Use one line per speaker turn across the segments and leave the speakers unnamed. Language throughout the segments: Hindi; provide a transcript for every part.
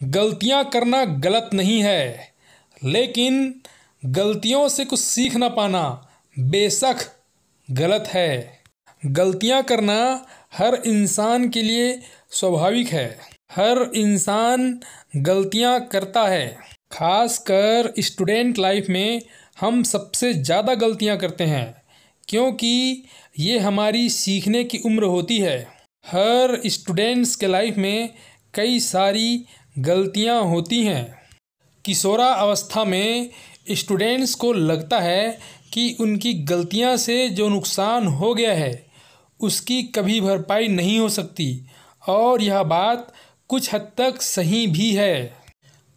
गलतियां करना गलत नहीं है, लेकिन गलतियों से कुछ सीख ना पाना बेशक गलत है। गलतियां करना हर इंसान के लिए स्वाभाविक है। हर इंसान गलतियां करता है। खासकर स्टूडेंट लाइफ में हम सबसे ज़्यादा गलतियां करते हैं, क्योंकि ये हमारी सीखने की उम्र होती है। हर स्टूडेंट्स के लाइफ में कई सारी गलतियां होती हैं। किशोरावस्था में स्टूडेंट्स को लगता है कि उनकी गलतियां से जो नुकसान हो गया है उसकी कभी भरपाई नहीं हो सकती, और यह बात कुछ हद तक सही भी है,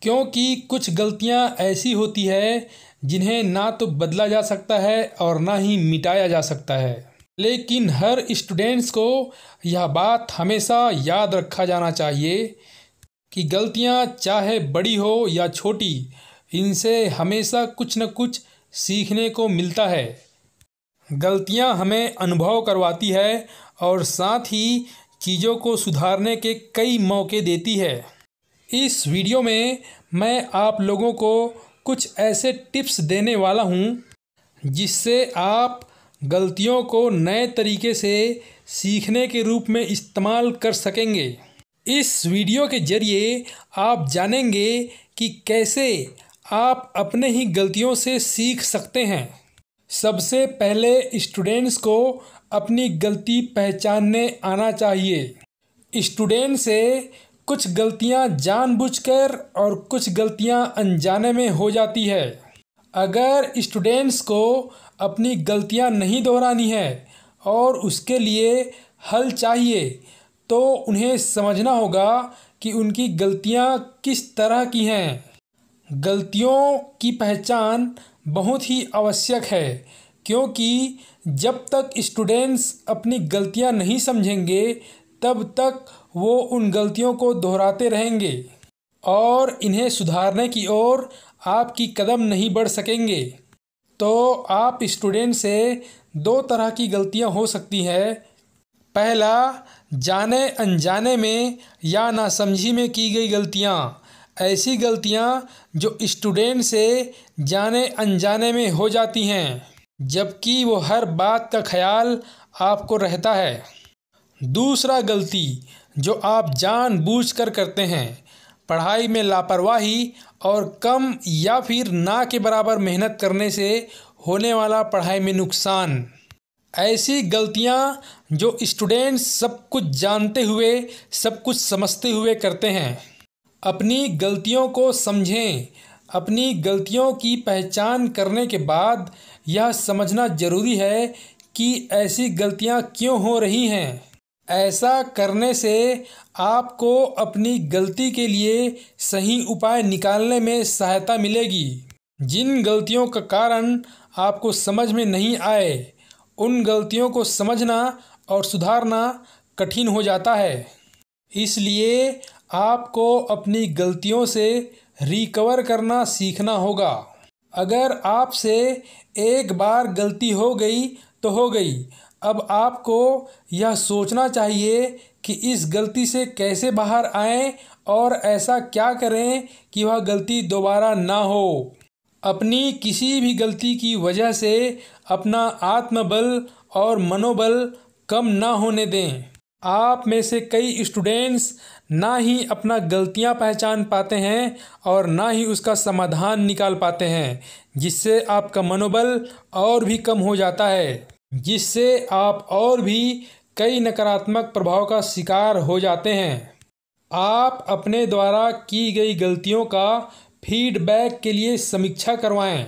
क्योंकि कुछ गलतियां ऐसी होती है जिन्हें ना तो बदला जा सकता है और ना ही मिटाया जा सकता है। लेकिन हर स्टूडेंट्स को यह बात हमेशा याद रखा जाना चाहिए कि गलतियां चाहे बड़ी हो या छोटी, इनसे हमेशा कुछ न कुछ सीखने को मिलता है। गलतियां हमें अनुभव करवाती है और साथ ही चीज़ों को सुधारने के कई मौके देती है। इस वीडियो में मैं आप लोगों को कुछ ऐसे टिप्स देने वाला हूं जिससे आप गलतियों को नए तरीके से सीखने के रूप में इस्तेमाल कर सकेंगे। इस वीडियो के ज़रिए आप जानेंगे कि कैसे आप अपने ही गलतियों से सीख सकते हैं। सबसे पहले स्टूडेंट्स को अपनी गलती पहचानने आना चाहिए। स्टूडेंट से कुछ गलतियां जानबूझकर और कुछ गलतियां अनजाने में हो जाती है। अगर स्टूडेंट्स को अपनी गलतियां नहीं दोहरानी है और उसके लिए हल चाहिए, तो उन्हें समझना होगा कि उनकी गलतियां किस तरह की हैं। गलतियों की पहचान बहुत ही आवश्यक है, क्योंकि जब तक स्टूडेंट्स अपनी गलतियां नहीं समझेंगे तब तक वो उन गलतियों को दोहराते रहेंगे और इन्हें सुधारने की ओर आपकी कदम नहीं बढ़ सकेंगे। तो आप स्टूडेंट से दो तरह की गलतियां हो सकती हैं। पहला, जाने अनजाने में या नासमझी में की गई गलतियां। ऐसी गलतियां जो स्टूडेंट से जाने अनजाने में हो जाती हैं, जबकि वो हर बात का ख्याल आपको रहता है। दूसरा, गलती जो आप जानबूझकर करते हैं। पढ़ाई में लापरवाही और कम या फिर ना के बराबर मेहनत करने से होने वाला पढ़ाई में नुकसान। ऐसी गलतियां जो स्टूडेंट्स सब कुछ जानते हुए, सब कुछ समझते हुए करते हैं। अपनी गलतियों को समझें। अपनी गलतियों की पहचान करने के बाद यह समझना जरूरी है कि ऐसी गलतियां क्यों हो रही हैं। ऐसा करने से आपको अपनी गलती के लिए सही उपाय निकालने में सहायता मिलेगी। जिन गलतियों का कारण आपको समझ में नहीं आए, उन गलतियों को समझना और सुधारना कठिन हो जाता है। इसलिए आपको अपनी गलतियों से रिकवर करना सीखना होगा। अगर आपसे एक बार गलती हो गई तो हो गई। अब आपको यह सोचना चाहिए कि इस गलती से कैसे बाहर आएं और ऐसा क्या करें कि वह गलती दोबारा ना हो। अपनी किसी भी गलती की वजह से अपना आत्मबल और मनोबल कम ना होने दें। आप में से कई स्टूडेंट्स ना ही अपना गलतियां पहचान पाते हैं और ना ही उसका समाधान निकाल पाते हैं, जिससे आपका मनोबल और भी कम हो जाता है, जिससे आप और भी कई नकारात्मक प्रभाव का शिकार हो जाते हैं। आप अपने द्वारा की गई गलतियों का फीडबैक के लिए समीक्षा करवाएं।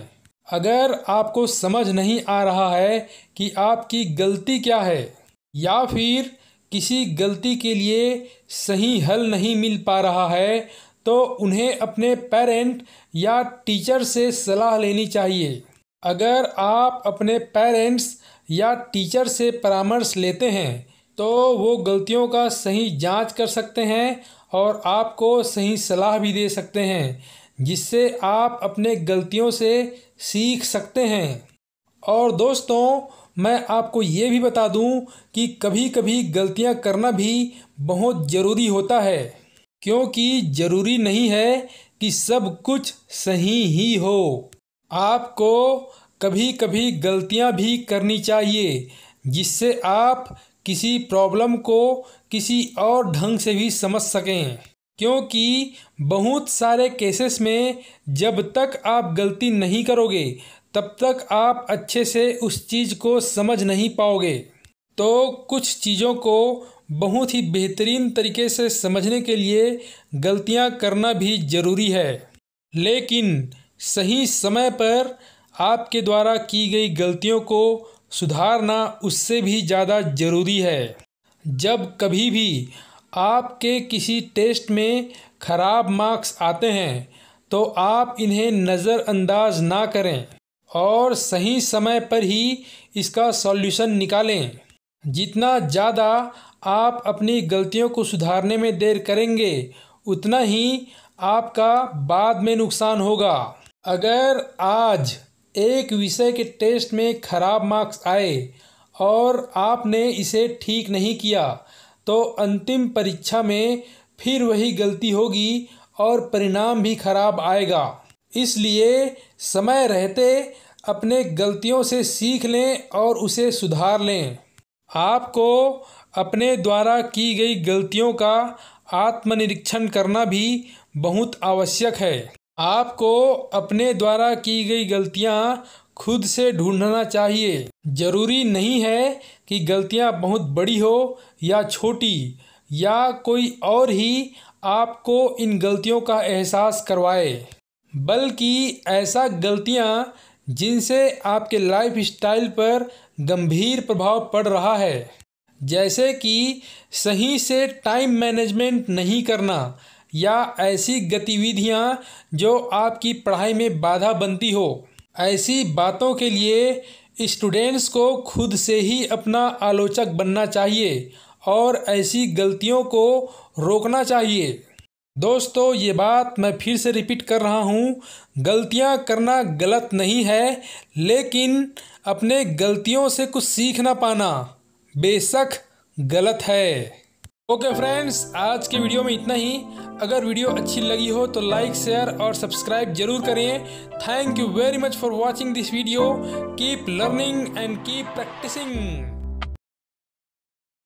अगर आपको समझ नहीं आ रहा है कि आपकी गलती क्या है या फिर किसी गलती के लिए सही हल नहीं मिल पा रहा है, तो उन्हें अपने पेरेंट या टीचर से सलाह लेनी चाहिए। अगर आप अपने पेरेंट्स या टीचर से परामर्श लेते हैं तो वो गलतियों का सही जांच कर सकते हैं और आपको सही सलाह भी दे सकते हैं, जिससे आप अपने गलतियों से सीख सकते हैं। और दोस्तों, मैं आपको ये भी बता दूं कि कभी कभी गलतियां करना भी बहुत ज़रूरी होता है। क्योंकि ज़रूरी नहीं है कि सब कुछ सही ही हो। आपको कभी कभी गलतियां भी करनी चाहिए, जिससे आप किसी प्रॉब्लम को किसी और ढंग से भी समझ सकें। क्योंकि बहुत सारे केसेस में जब तक आप गलती नहीं करोगे तब तक आप अच्छे से उस चीज़ को समझ नहीं पाओगे। तो कुछ चीज़ों को बहुत ही बेहतरीन तरीके से समझने के लिए गलतियां करना भी ज़रूरी है, लेकिन सही समय पर आपके द्वारा की गई गलतियों को सुधारना उससे भी ज़्यादा ज़रूरी है। जब कभी भी आपके किसी टेस्ट में ख़राब मार्क्स आते हैं तो आप इन्हें नज़रअंदाज ना करें और सही समय पर ही इसका सॉल्यूशन निकालें। जितना ज़्यादा आप अपनी गलतियों को सुधारने में देर करेंगे उतना ही आपका बाद में नुकसान होगा। अगर आज एक विषय के टेस्ट में ख़राब मार्क्स आए और आपने इसे ठीक नहीं किया तो अंतिम परीक्षा में फिर वही गलती होगी और परिणाम भी खराब आएगा। इसलिए समय रहते अपने गलतियों से सीख लें और उसे सुधार लें। आपको अपने द्वारा की गई गलतियों का आत्मनिरीक्षण करना भी बहुत आवश्यक है। आपको अपने द्वारा की गई गलतियां खुद से ढूंढना चाहिए। ज़रूरी नहीं है कि गलतियां बहुत बड़ी हो या छोटी, या कोई और ही आपको इन गलतियों का एहसास करवाए, बल्कि ऐसा गलतियां जिनसे आपके लाइफ स्टाइल पर गंभीर प्रभाव पड़ रहा है, जैसे कि सही से टाइम मैनेजमेंट नहीं करना या ऐसी गतिविधियां जो आपकी पढ़ाई में बाधा बनती हो। ऐसी बातों के लिए स्टूडेंट्स को खुद से ही अपना आलोचक बनना चाहिए और ऐसी गलतियों को रोकना चाहिए। दोस्तों, ये बात मैं फिर से रिपीट कर रहा हूँ, गलतियाँ करना गलत नहीं है, लेकिन अपने गलतियों से कुछ सीख ना पाना बेशक गलत है। ओके फ्रेंड्स, आज के वीडियो में इतना ही। अगर वीडियो अच्छी लगी हो तो लाइक, शेयर और सब्सक्राइब जरूर करें। Thank you very much for watching this video. Keep learning and keep practising.